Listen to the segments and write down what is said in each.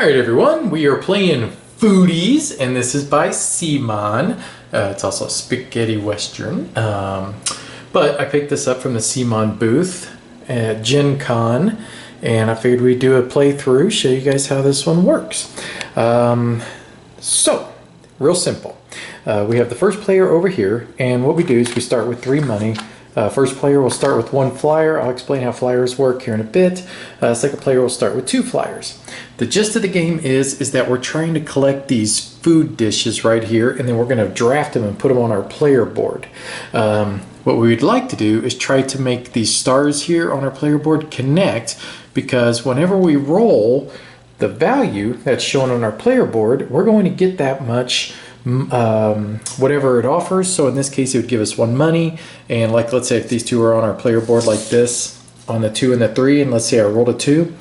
Alright everyone, we are playing Foodies, and this is by Simon. It's also a spaghetti western. But I picked this up from the Simon booth at Gen Con, and I figured we'd do a playthrough, show you guys how this one works. So, real simple. We have the first player over here, and what we do is we start with 3 money. First player will start with 1 flyer. I'll explain how flyers work here in a bit. Second player will start with 2 flyers. The gist of the game is that we're trying to collect these food dishes right here, and then we're going to draft them and put them on our player board. What we would like to do is try to make these stars here on our player board connect, because whenever we roll the value that's shown on our player board, we're going to get that much whatever it offers. So in this case it would give us 1 money, and like let's say if these 2 are on our player board like this on the 2 and the 3, and let's say I rolled a 2,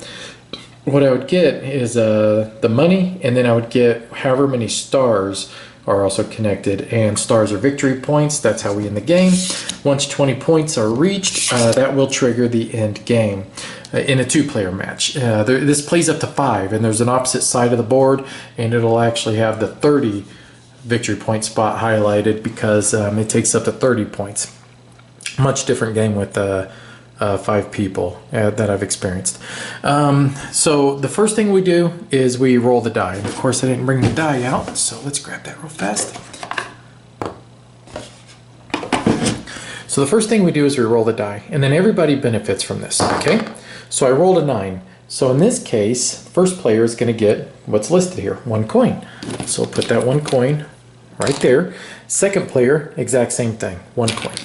what I would get is the money, and then I would get however many stars are also connected, and stars are victory points. That's how we end the game. Once 20 points are reached, that will trigger the end game in a 2-player match. This plays up to 5, and there's an opposite side of the board, and it'll actually have the 30 victory point spot highlighted because it takes up to 30 points. Much different game with 5 people that I've experienced. So the first thing we do is we roll the die. And of course I didn't bring the die out, so let's grab that real fast. So the first thing we do is we roll the die, and then everybody benefits from this, okay? So I rolled a 9. So in this case, first player is going to get what's listed here, 1 coin. So we'll put that 1 coin right there. Second player, exact same thing, 1 coin.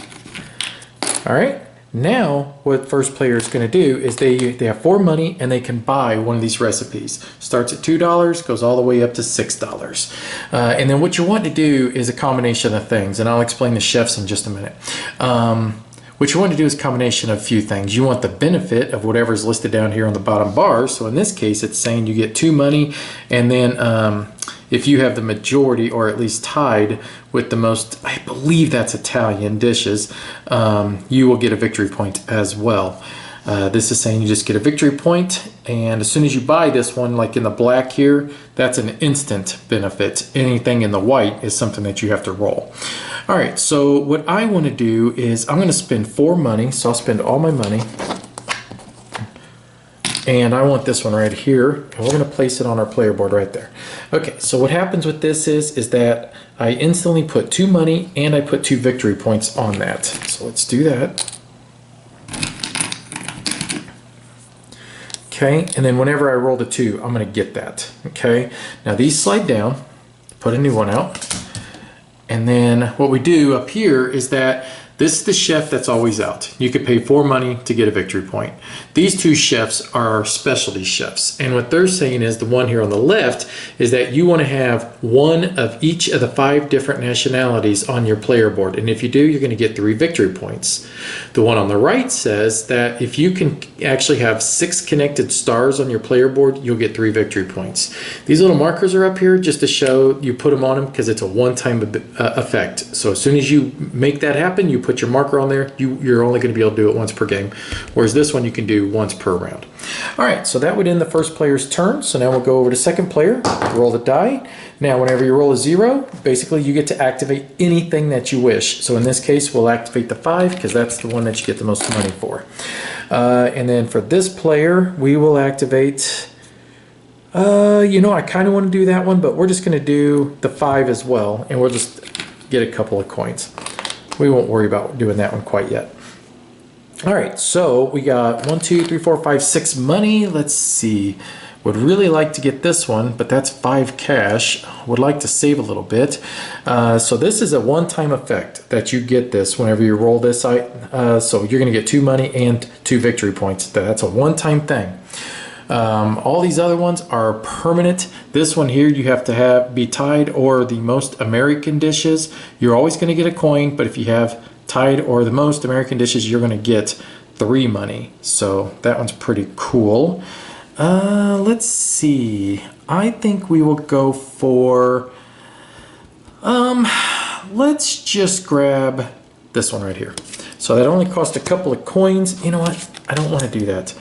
All right, now what first player is going to do is they have 4 money, and they can buy one of these recipes. Starts at $2, goes all the way up to $6. And then what you want to do is a combination of things, and I'll explain the chefs in just a minute. What you want to do is a combination of a few things. You want the benefit of whatever is listed down here on the bottom bar. So in this case, it's saying you get 2 money, and then if you have the majority, or at least tied with the most, I believe that's Italian dishes, you will get a victory point as well. This is saying you just get a victory point, and as soon as you buy this one, like in the black here, that's an instant benefit. Anything in the white is something that you have to roll. All right, so what I want to do is I'm going to spend 4 money, so I'll spend all my money, and I want this one right here, and we're going to place it on our player board right there. Okay, so what happens with this is that I instantly put 2 money, and I put 2 victory points on that. So let's do that. Okay, and then whenever I roll the 2, I'm going to get that. Okay, now these slide down, put a new one out, and then what we do up here is that this is the chef that's always out. You could pay 4 money to get a victory point. These 2 chefs are specialty chefs, and what they're saying is, the one here on the left, is that you want to have 1 of each of the 5 different nationalities on your player board, and if you do, you're going to get 3 victory points. The one on the right says that if you can actually have 6 connected stars on your player board, you'll get 3 victory points. These little markers are up here just to show you put them on them because it's a one-time effect. So as soon as you make that happen, you put your marker on there, you're only going to be able to do it once per game, whereas this one you can do once per round. All right, so that would end the first player's turn. So now we'll go over to second player, roll the die. Now whenever you roll a 0, basically you get to activate anything that you wish. So in this case, we'll activate the 5 because that's the one that you get the most money for. And then for this player, we will activate, you know, I kind of want to do that one, but we're just going to do the 5 as well, and we'll just get a couple of coins. We won't worry about doing that one quite yet. All right, so we got 1, 2, 3, 4, 5, 6 money. Let's see. Would really like to get this one, but that's 5 cash. Would like to save a little bit. So this is a one-time effect that you get this whenever you roll this. So you're going to get 2 money and 2 victory points. That's a one-time thing. All these other ones are permanent. This one here, you have to be tied or the most American dishes. You're always going to get a coin, but if you have tied or the most American dishes, you're going to get 3 money. So that one's pretty cool. Let's see. I think we will go for, let's just grab this one right here. So that only cost a couple of coins. You know what? I don't want to do that.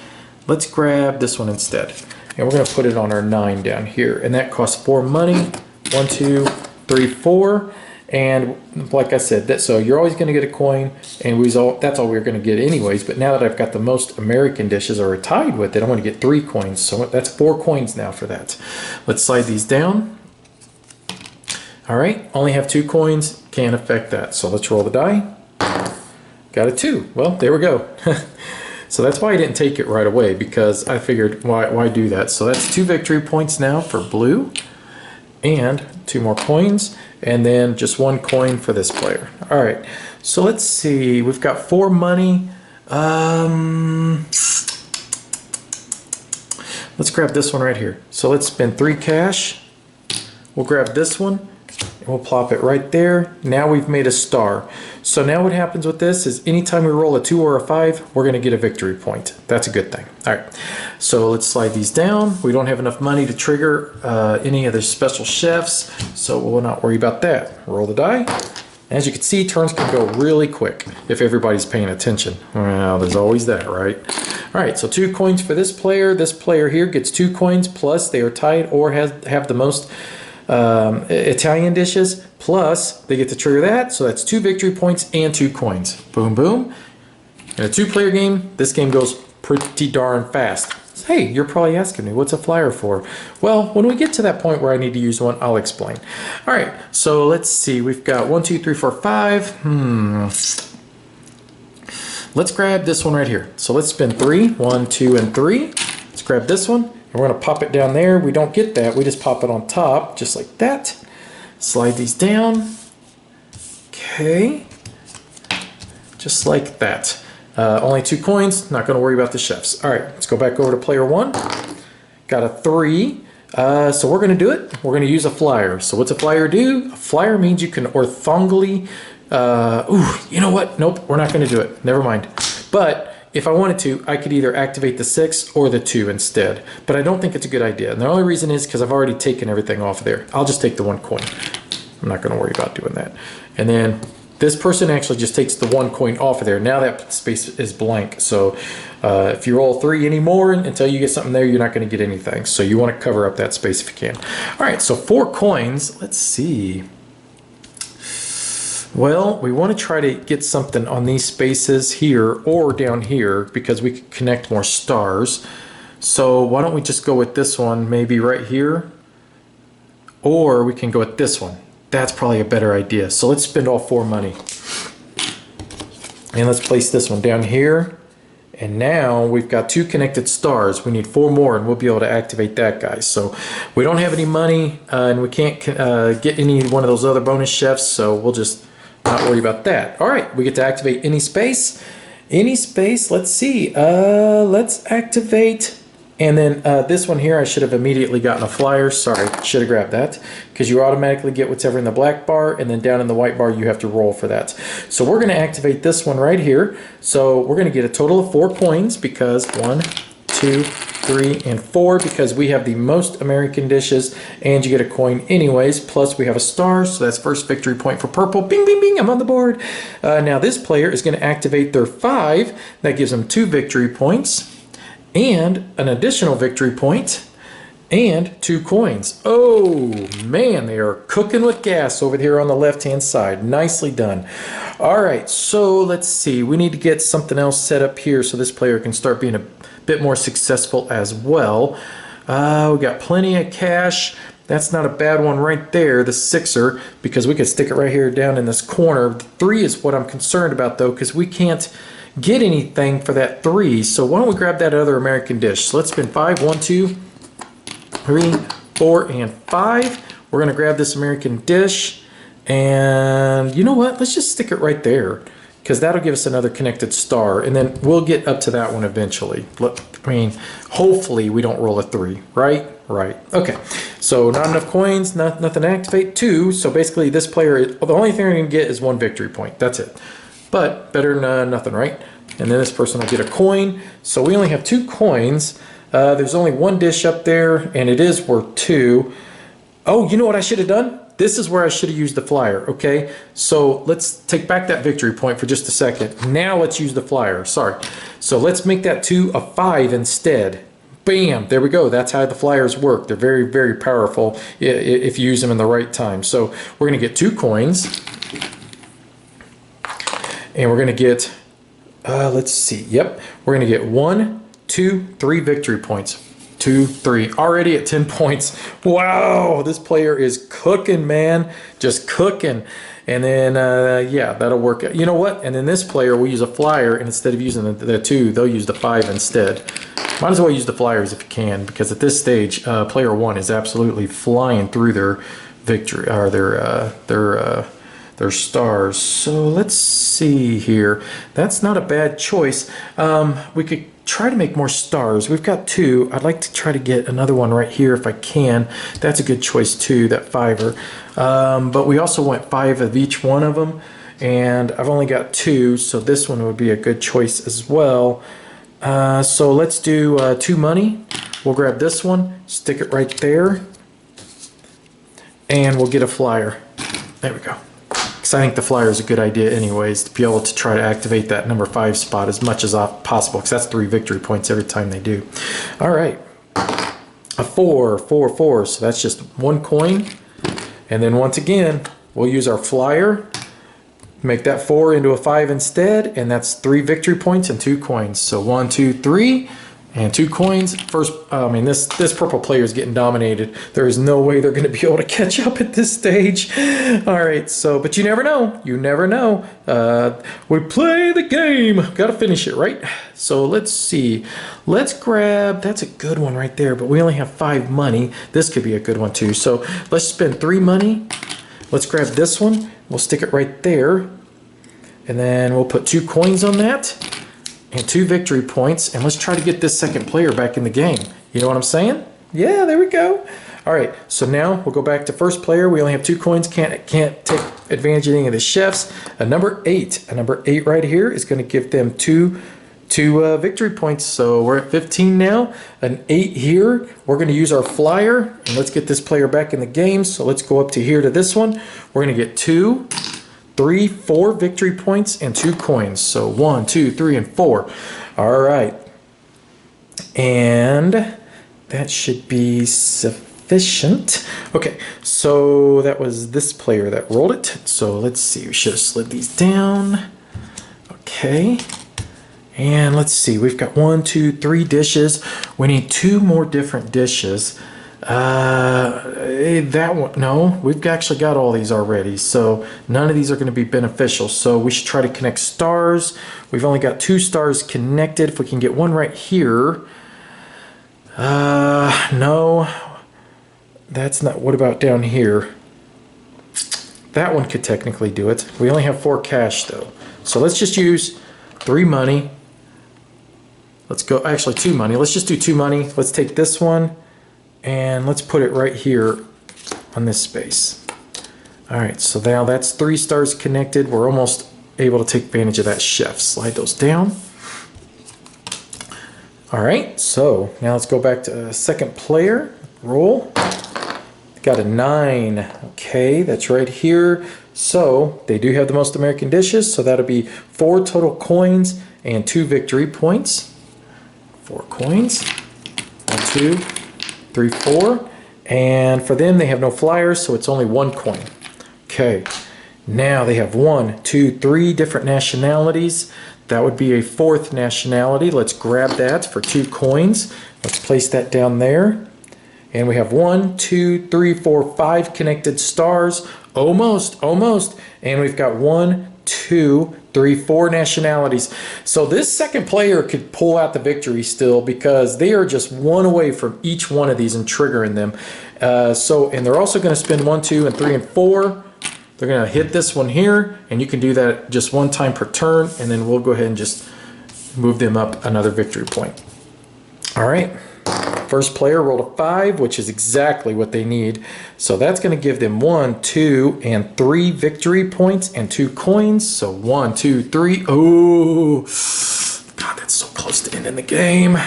Let's grab this one instead. and we're going to put it on our 9 down here, and that costs 4 money. 1, 2, 3, 4. And like I said, so you're always going to get a coin, and that's all we're going to get anyways. But now that I've got the most American dishes, or tied with it, I'm going to get 3 coins. So that's 4 coins now for that. Let's slide these down. All right, only have 2 coins, can't affect that. So let's roll the die. Got a 2. Well, there we go. So that's why I didn't take it right away, because I figured why do that. So that's 2 victory points now for blue, and 2 more coins, and then just 1 coin for this player. All right, so let's see. We've got 4 money. Let's grab this one right here. So let's spend 3 cash. We'll grab this one, and we'll plop it right there. Now we've made a star. So now what happens with this is anytime we roll a 2 or a 5, we're going to get a victory point. That's a good thing. All right, so let's slide these down. We don't have enough money to trigger any of the special chefs, so we'll not worry about that. Roll the die. As you can see, turns can go really quick if everybody's paying attention. Well, there's always that, right? All right, so 2 coins for this player. This player here gets 2 coins, plus they are tied or have the most Italian dishes, plus they get to trigger that, so that's 2 victory points and 2 coins. Boom, boom. In a 2-player game, this game goes pretty darn fast. Hey, you're probably asking me, what's a flyer for? Well, when we get to that point where I need to use one, I'll explain. All right, so let's see. We've got 1, 2, 3, 4, 5. Let's grab this one right here. So let's spin 3. 1, 2, and 3. Let's grab this one. And we're going to pop it down there. We don't get that. We just pop it on top, just like that. Slide these down. Okay. Just like that. Only 2 coins. Not going to worry about the chefs. All right, let's go back over to player 1. Got a 3. So we're going to do it. We're going to use a flyer. So what's a flyer do? A flyer means you can orthongally... you know what? Nope, we're not going to do it. Never mind. But... if I wanted to, I could either activate the 6 or the 2 instead. But I don't think it's a good idea. And the only reason is because I've already taken everything off of there. I'll just take the 1 coin. I'm not going to worry about doing that. And then this person actually just takes the 1 coin off of there. Now that space is blank. So if you roll 3 anymore until you get something there, you're not going to get anything. So you want to cover up that space if you can. All right, so 4 coins. Let's see. Well, we want to try to get something on these spaces here or down here because we could connect more stars. So why don't we just go with this one, maybe right here? Or we can go with this one. That's probably a better idea. So let's spend all 4 money. And let's place this one down here. And now we've got 2 connected stars. We need 4 more and we'll be able to activate that guy. So we don't have any money and we can't get any one of those other bonus chefs. So we'll just not worry about that. All right, we get to activate any space. Any space, let's see. Let's activate. And then this one here, I should have immediately gotten a flyer. Sorry, should have grabbed that. Because you automatically get whatever in the black bar, and then down in the white bar, you have to roll for that. So we're going to activate this one right here. So we're going to get a total of 4 coins because 1, 2, 3, and 4 because we have the most American dishes, and you get a coin anyways. Plus we have a star, so that's first victory point for purple. Bing, bing, bing, I'm on the board. Now this player is going to activate their 5. That gives them 2 victory points. And an additional victory point and 2 coins. Oh man, they are cooking with gas over here on the left hand side. Nicely done. All right, so let's see. We need to get something else set up here so this player can start being a bit more successful as well. We got plenty of cash. That's not a bad one right there, the 6er, because we could stick it right here down in this corner. The 3 is what I'm concerned about though, because we can't get anything for that 3. So why don't we grab that other American dish? So let's spin 5. 1, 2, 3, 4, and 5. We're going to grab this American dish. And you know what? Let's just stick it right there because that'll give us another connected star. And then we'll get up to that one eventually. I mean, hopefully we don't roll a 3, right? Right. Okay. So not enough coins, nothing to activate. 2. So basically this player, the only thing they're going to get is 1 victory point. That's it. But better than nothing, right? And then this person will get a coin. So we only have 2 coins. There's only 1 dish up there, and it is worth 2. Oh, you know what I should have done? This is where I should have used the flyer, okay? So let's take back that victory point for just a second. Now let's use the flyer, sorry. So let's make that 2 a 5 instead. bam, there we go. That's how the flyers work. They're very, very powerful if you use them in the right time. So we're going to get 2 coins. And we're going to get, let's see, yep. We're going to get 1, 2, 3 victory points. 2, 3, already at 10 points. Wow, this player is cooking, man. Just cooking. And then, yeah, that'll work. You know what? And then this player will use a flyer, and instead of using the 2, they'll use the 5 instead. Might as well use the flyers if you can, because at this stage, player 1 is absolutely flying through their victory, or their stars. So let's see here. That's not a bad choice. We could try to make more stars. We've got 2. I'd like to try to get another one right here if I can. That's a good choice too, that 5er. But we also want 5 of each one of them, and I've only got 2, so this one would be a good choice as well. So let's do 2 money. We'll grab this one, stick it right there, and we'll get a flyer. There we go. Because I think the flyer is a good idea anyways, to be able to try to activate that number 5 spot as much as possible, because that's 3 victory points every time they do. All right, a 4, 4, 4, so that's just 1 coin. And then once again, we'll use our flyer, make that 4 into a 5 instead, and that's 3 victory points and 2 coins. So 1, 2, 3. And 2 coins. First, I mean, this purple player is getting dominated. There is no way they're going to be able to catch up at this stage. All right, so, but you never know. You never know. We play the game. Got to finish it, right? So let's see. Let's grab, that's a good one right there, but we only have 5 money. This could be a good one too. So let's spend 3 money. Let's grab this one. We'll stick it right there. And then we'll put 2 coins on that. And 2 victory points, and let's try to get this second player back in the game. You know what I'm saying? Yeah, there we go. All right, so now we'll go back to first player. We only have 2 coins, can't take advantage of any of the chefs. A number 8 right here is going to give them two victory points. So we're at 15 now. An 8 here. We're going to use our flyer, and let's get this player back in the game. So let's go up to here to this one. We're going to get 2, 3, 4 victory points and 2 coins. So 1, 2, 3, and 4. All right. And that should be sufficient. Okay, so that was this player that rolled it. So let's see, we should have slid these down. Okay. And let's see, we've got 1, 2, 3 dishes. We need 2 more different dishes. That one, no, we've actually got all these already, so none of these are going to be beneficial. So we should try to connect stars. We've only got 2 stars connected. If we can get one right here. No, that's not. What about down here? That one could technically do it. We only have 4 cash though, so let's just use 3 money. Let's go, actually 2 money. Let's just do 2 money. Let's take this one and let's put it right here on this space. All right, so now that's 3 stars connected. We're almost able to take advantage of that chef. Slide those down. All right, so now let's go back to second player. Roll. Got a 9. Okay, that's right here. So they do have the most American dishes, so that'll be 4 total coins and 2 victory points. 4 coins. 1, 2, 3, 4. And for them, they have no flyers, so it's only 1 coin. Okay, now they have 1, 2, 3 different nationalities. That would be a 4th nationality. Let's grab that for 2 coins. Let's place that down there. And we have 1, 2, 3, 4, 5 connected stars. Almost, almost. And we've got 1, 2, 3, 4 nationalities. So this second player could pull out the victory still, because they are just 1 away from each one of these and triggering them. And they're also going to spend 1, 2, and 3, and 4. They're going to hit this one here, and you can do that just 1 time per turn, and then we'll go ahead and just move them up another victory point. All right. First player rolled a 5, which is exactly what they need. So that's going to give them 1, 2, and 3 victory points and 2 coins. So 1, 2, 3. Oh, God, that's so close to ending the game.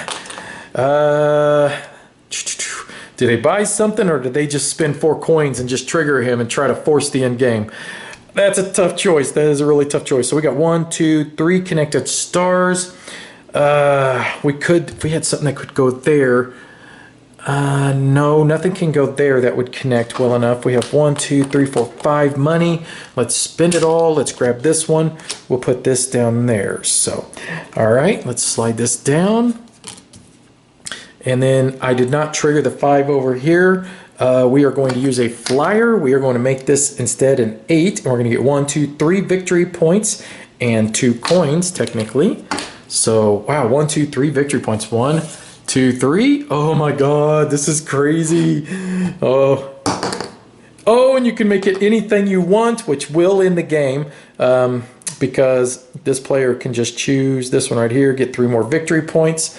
Did they buy something, or did they just spend 4 coins and just trigger him and try to force the end game? That's a tough choice. That is a really tough choice. So we got 1, 2, 3 connected stars. We could, if we had something that could go there. No, nothing can go there that would connect well enough. We have 1, 2, 3, 4, 5 money. Let's spend it all. Let's grab this one. We'll put this down there. So, all right, let's slide this down. And then I did not trigger the 5 over here. We are going to use a flyer. We are going to make this instead an 8. And we're going to get 1, 2, 3 victory points and 2 coins, technically. So, wow, 1, 2, 3 victory points. 1, 2, 3. Oh my God, this is crazy. Oh, and you can make it anything you want, which will in the game, because this player can just choose this one right here, get 3 more victory points.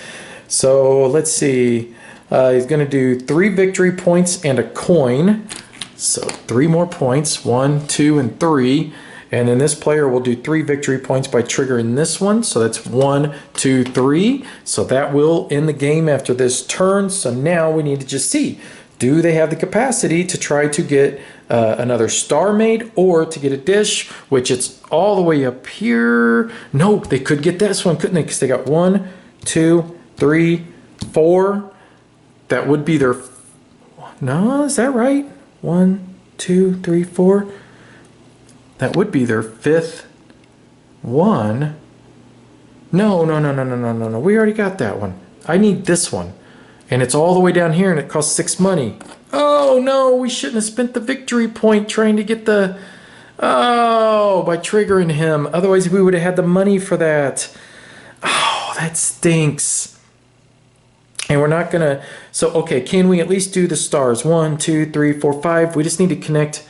So let's see. He's going to do 3 victory points and a coin. So 3 more points, 1, 2, and 3. And then this player will do 3 victory points by triggering this one. So that's 1, 2, 3. So that will end the game after this turn. So now we need to just see, do they have the capacity to try to get another star made or to get a dish, which it's all the way up here. No, they could get this one, couldn't they? Because they got 1, 2, 3, 4. That would be their, no, is that right? 1, 2, 3, 4. That would be their 5th one. No. We already got that one. I need this one. And it's all the way down here and it costs 6 money. Oh no, we shouldn't have spent the victory point trying to get the, by triggering him. Otherwise we would have had the money for that. Oh, that stinks. And we're not gonna, so okay, can we at least do the stars? 1, 2, 3, 4, 5. We just need to connect.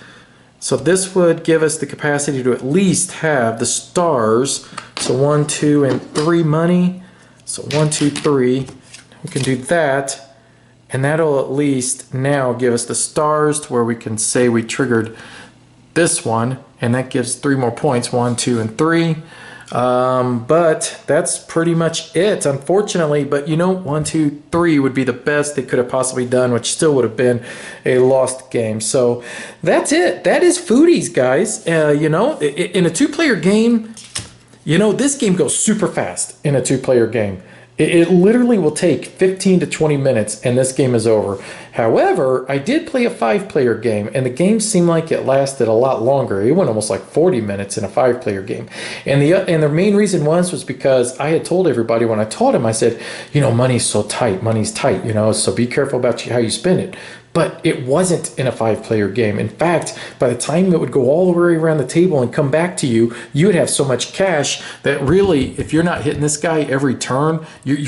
So this would give us the capacity to at least have the stars. So 1, 2, and 3 money. So 1, 2, 3. We can do that. And that'll at least now give us the stars to where we can say we triggered this one. And that gives 3 more points, 1, 2, and 3. But that's pretty much it, unfortunately. But you know, 1, 2, 3 would be the best they could have possibly done, which still would have been a lost game. So that's it. That is Foodies, guys. You know, in a 2-player game, you know, this game goes super fast in a 2-player game. It literally will take 15 to 20 minutes and this game is over. However, I did play a 5-player game and the game seemed like it lasted a lot longer. It went almost like 40 minutes in a 5-player game. And the main reason was because I had told everybody when I taught him, I said, you know, money's so tight, money's tight, you know, so be careful about how you spend it. But it wasn't in a 5-player game. In fact, by the time it would go all the way around the table and come back to you, you would have so much cash that really, if you're not hitting this guy every turn, you're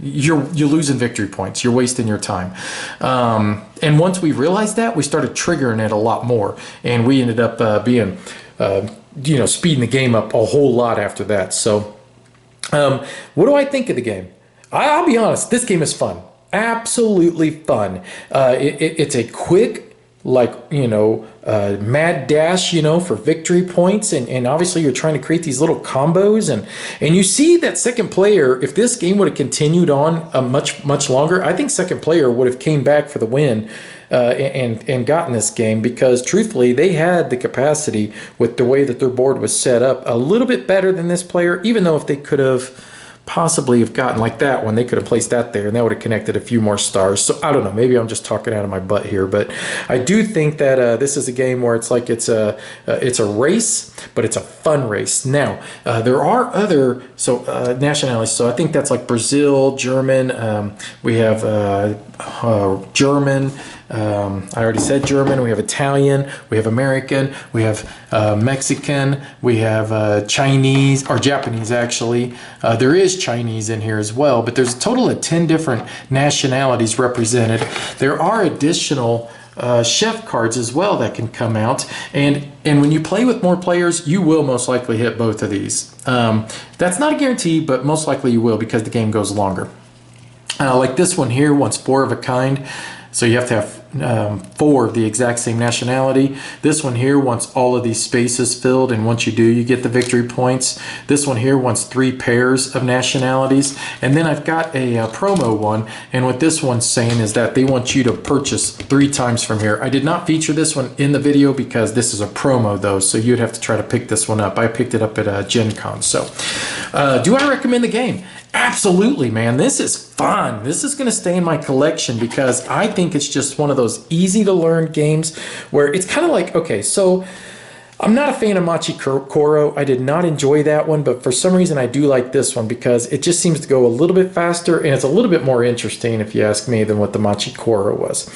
losing victory points. You're wasting your time. And once we realized that, we started triggering it a lot more, and we ended up being, you know, speeding the game up a whole lot after that. So, what do I think of the game? I'll be honest. This game is fun. Absolutely fun. It's a quick, like, you know, mad dash, you know, for victory points, and obviously you're trying to create these little combos, and you see that second player, if this game would have continued on much longer, I think second player would have came back for the win and gotten this game, because truthfully they had the capacity with the way that their board was set up a little bit better than this player, even though if they could have possibly have gotten like that one, they could have placed that there and that would have connected a few more stars. So I don't know, maybe I'm just talking out of my butt here, but I do think that this is a game where it's like it's a race, but it's a fun race. Now there are other nationalities, so I think that's like Brazil, German, we have German, I already said German, we have Italian, we have American, we have Mexican, we have Chinese, or Japanese actually. There is Chinese in here as well, but there's a total of 10 different nationalities represented. There are additional chef cards as well that can come out, and when you play with more players, you will most likely hit both of these. That's not a guarantee, but most likely you will, because the game goes longer. Like this one here wants 4 of a kind. So you have to have 4 the exact same nationality. This one here wants all of these spaces filled, and once you do, you get the victory points. This one here wants 3 pairs of nationalities. And then I've got a promo one, and what this one's saying is that they want you to purchase 3 times from here. I did not feature this one in the video because this is a promo though, so you'd have to try to pick this one up. I picked it up at Gen Con. So do I recommend the game? Absolutely, man. This is fun. This is going to stay in my collection because I think it's just one of those easy to learn games where it's kind of like, okay, so I'm not a fan of Machi Koro. I did not enjoy that one, but for some reason I do like this one because it just seems to go a little bit faster and it's a little bit more interesting, if you ask me, than what the Machi Koro was.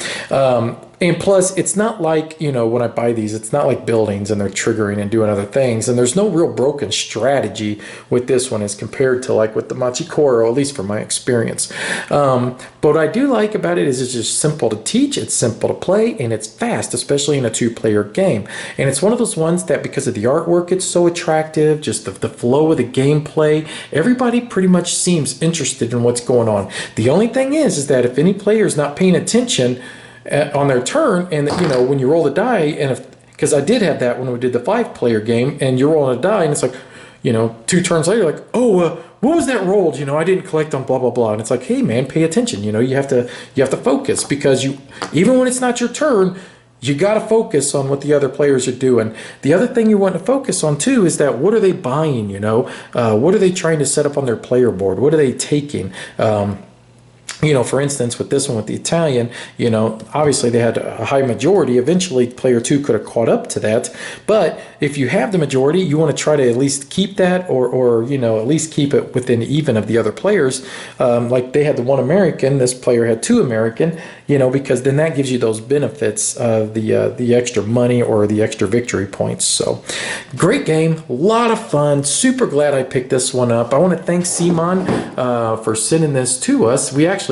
And plus, it's not like, you know, when I buy these, it's not like buildings and they're triggering and doing other things. And there's no real broken strategy with this one as compared to like with the Machi Koro, at least from my experience. But what I do like about it is it's just simple to teach, it's simple to play, and it's fast, especially in a 2-player game. And it's one of those ones that because of the artwork, it's so attractive, just the flow of the gameplay, everybody pretty much seems interested in what's going on. The only thing is that if any player is not paying attention on their turn, and you know, when you roll the die, and if, because I did have that when we did the 5-player game, and you're rolling a die and it's like, you know, 2 turns later, like, oh, what was that rolled? You know, I didn't collect on blah blah blah, and it's like, hey man, pay attention. You know, you have to focus, because you, even when it's not your turn, you got to focus on what the other players are doing. The other thing you want to focus on too is that what are they buying? You know, what are they trying to set up on their player board? What are they taking? You know, for instance, with this one, with the Italian, you know, obviously they had a high majority. Eventually, player 2 could have caught up to that. But if you have the majority, you want to try to at least keep that, or you know, at least keep it within even of the other players. Like they had the 1 American, this player had 2 American, you know, because then that gives you those benefits of the extra money or the extra victory points. So, great game, a lot of fun. Super glad I picked this one up. I want to thank Simon for sending this to us. We actually,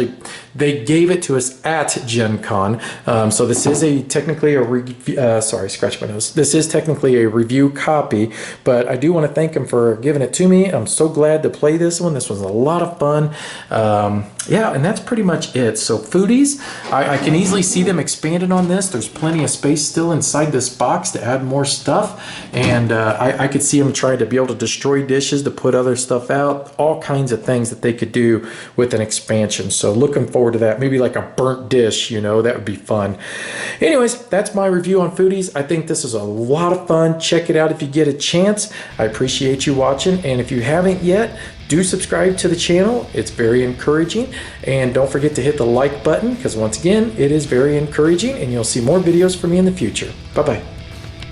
they gave it to us at Gen Con. So this is technically a sorry, scratch my nose. This is technically a review copy, but I do want to thank him for giving it to me. I'm so glad to play this one. This was a lot of fun. Yeah, and that's pretty much it. So Foodies, I can easily see them expanded on this. There's plenty of space still inside this box to add more stuff, and I could see them trying to be able to destroy dishes to put other stuff out, all kinds of things that they could do with an expansion. So looking forward to that. Maybe like a burnt dish, you know, that would be fun. Anyways, that's my review on Foodies. I think this is a lot of fun. Check it out if you get a chance. I appreciate you watching, and if you haven't yet, do subscribe to the channel. It's very encouraging, and don't forget to hit the like button, because once again, it is very encouraging, and you'll see more videos from me in the future. Bye-bye.